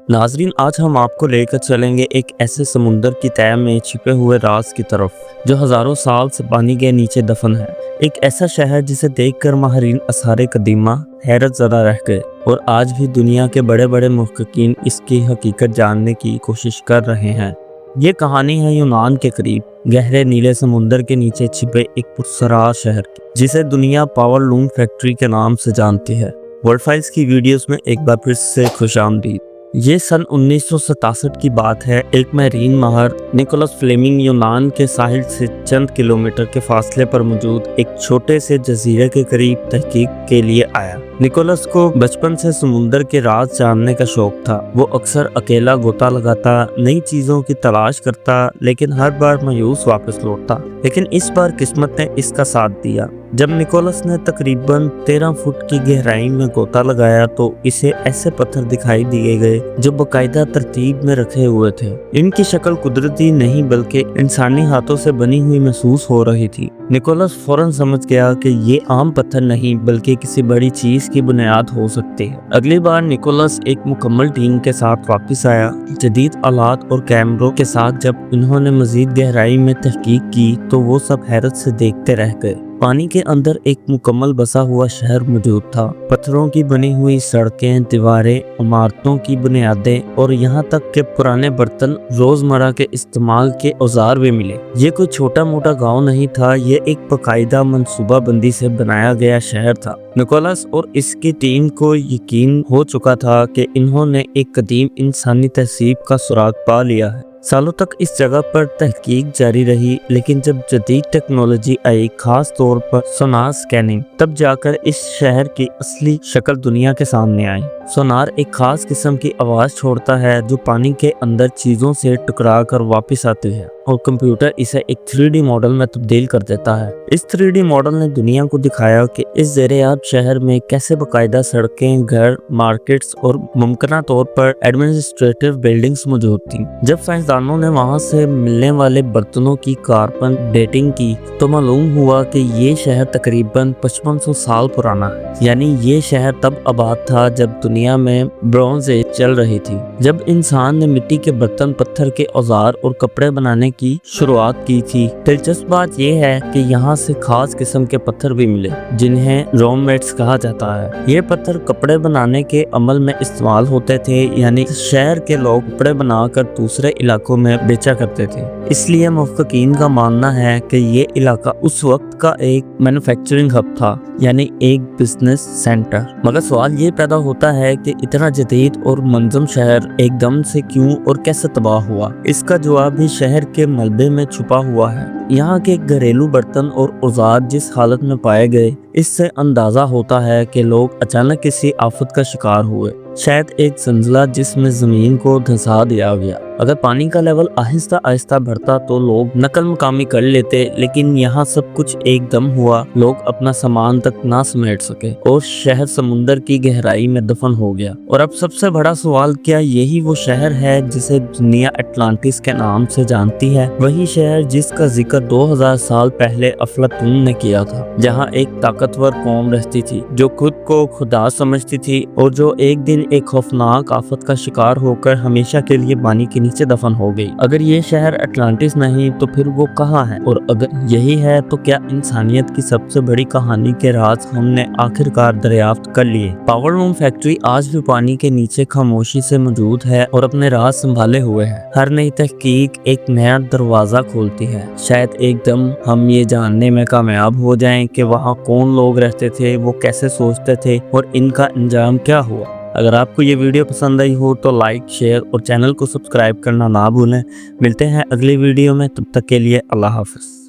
नाजरीन, आज हम आपको लेकर चलेंगे एक ऐसे समुंदर की तह में छिपे हुए राज की तरफ जो हज़ारों साल से पानी के नीचे दफन है। एक ऐसा शहर जिसे देखकर माहिरीन आसार कदीमा हैरत ज़दा रह गए और आज भी दुनिया के बड़े बड़े मुहक्किकीन इसकी हकीकत जानने की कोशिश कर रहे हैं। ये कहानी है यूनान के करीब गहरे नीले समुंदर के नीचे छिपे एक पुरस्रार शहर की, जिसे दुनिया पावर लूम फैक्ट्री के नाम से जानती है। वर्ल्ड फाइल्स की वीडियोस में एक बार फिर से खुशामदीद। ये सन 1967 की बात है। एक मैरीन माहर निकोलस फ्लेमिंग यूनान के साहिल से चंद किलोमीटर के फासले पर मौजूद एक छोटे से जजीरे के करीब तहकीक के लिए आया। निकोलस को बचपन से समुंदर के राज जानने का शौक था। वो अक्सर अकेला गोता लगाता, नई चीजों की तलाश करता, लेकिन हर बार मायूस वापस लौटता। लेकिन इस बार किस्मत ने इसका साथ दिया। जब निकोलस ने तकरीबन 13 फुट की गहराई में गोता लगाया तो इसे ऐसे पत्थर दिखाई दिए गए जो बाकायदा तरतीब में रखे हुए थे। इनकी शक्ल कुदरती नहीं बल्कि इंसानी हाथों से बनी हुई महसूस हो रही थी। निकोलस फौरन समझ गया कि ये आम पत्थर नहीं बल्कि किसी बड़ी चीज की बुनियाद हो सकती है। अगली बार निकोलस एक मुकम्मल टीम के साथ वापस आया, जदीद आलात और कैमरों के साथ। जब उन्होंने मजीद गहराई में तहकीक की तो वो सब हैरत से देखते रह गए। पानी के अंदर एक मुकम्मल बसा हुआ शहर मौजूद था। पत्थरों की बनी हुई सड़कें, दीवारें, इमारतों की बुनियादें और यहाँ तक के पुराने बर्तन, रोजमर्रा के इस्तेमाल के औजार भी मिले। ये कोई छोटा मोटा गांव नहीं था, ये एक बाकायदा मनसूबाबंदी से बनाया गया शहर था। निकोलस और इसकी टीम को यकीन हो चुका था कि इन्होंने एक कदीम इंसानी तहसीब का सुराग पा लिया है। सालों तक इस जगह पर तहकीक जारी रही, लेकिन जब जदीद टेक्नोलॉजी आई, खास तौर पर सोनार स्कैनिंग, तब जाकर इस शहर की असली शक्ल दुनिया के सामने आई। सोनार एक खास किस्म की आवाज छोड़ता है जो पानी के अंदर चीजों से टकरा कर वापस आती है और कंप्यूटर इसे एक 3D मॉडल में तब्दील कर देता है। इस 3D मॉडल ने दुनिया को दिखाया कि इस ज़ेरे-आब शहर में कैसे बाकायदा सड़कें, घर, मार्केट्स और मुमकिन तौर पर एडमिनिस्ट्रेटिव बिल्डिंग्स मौजूद थी। जब साइंसदानों ने वहां से मिलने वाले बर्तनों की कार्बन डेटिंग की तो मालूम हुआ कि ये शहर तकरीबन 5500 साल पुराना है। यानी ये शहर तब आबाद था जब दुनिया में ब्रॉन्ज एज चल रही थी, जब इंसान ने मिट्टी के बर्तन, पत्थर के औजार और कपड़े बनाने की शुरुआत की थी। दिलचस्प बात यह है कि यहाँ से खास किस्म के पत्थर भी मिले जिन्हें रोमेट्स कहा जाता है। ये पत्थर कपड़े बनाने के अमल में इस्तेमाल होते थे, यानी शहर के लोग कपड़े बनाकर दूसरे इलाकों में बेचा करते थे। इसलिए मुहक्किकीन का मानना है कि ये इलाका उस वक्त का एक मैन्युफैक्चरिंग हब था, यानी एक बिजनेस सेंटर। मगर सवाल ये पैदा होता है कि इतना जदीद और मंजम शहर एकदम से क्यों और कैसे तबाह हुआ? इसका जवाब भी शहर के मलबे में छुपा हुआ है। यहाँ के घरेलू बर्तन और औजार जिस हालत में पाए गए, इससे अंदाजा होता है कि लोग अचानक किसी आफत का शिकार हुए। शायद एक जंजला जिसमें जमीन को धंसा दिया गया। अगर पानी का लेवल आहिस्ता आहिस्ता बढ़ता तो लोग नकल मकामी कर लेते, लेकिन यहाँ सब कुछ एकदम हुआ। लोग अपना सामान तक ना समेट सके और शहर समुंदर की गहराई में दफन हो गया। और अब सबसे बड़ा सवाल, क्या यही वो शहर है जिसे दुनिया अटलांटिस के नाम से जानती है? वही शहर जिसका जिक्र 2000 साल पहले अफलातून ने किया था, जहाँ एक ताकतवर कौम रहती थी जो खुद को खुदा समझती थी और जो एक दिन एक खौफनाक आफत का शिकार होकर हमेशा के लिए पानी के नीचे दफन हो गई। अगर ये शहर अटलांटिस नहीं तो फिर वो कहाँ है? और अगर यही है तो क्या इंसानियत की सबसे बड़ी कहानी के राज हमने आखिरकार दरियाफ्त कर लिए? पावर लूम फैक्ट्री आज भी पानी के नीचे खामोशी से मौजूद है और अपने राज संभाले हुए है। हर नई तहकीक एक नया दरवाजा खोलती है। शायद एकदम हम ये जानने में कामयाब हो जाएं कि वहाँ कौन लोग रहते थे, वो कैसे सोचते थे और इनका अंजाम क्या हुआ। अगर आपको ये वीडियो पसंद आई हो तो लाइक, शेयर और चैनल को सब्सक्राइब करना ना भूलें। मिलते हैं अगली वीडियो में, तब तक के लिए अल्लाह हाफ़िज़।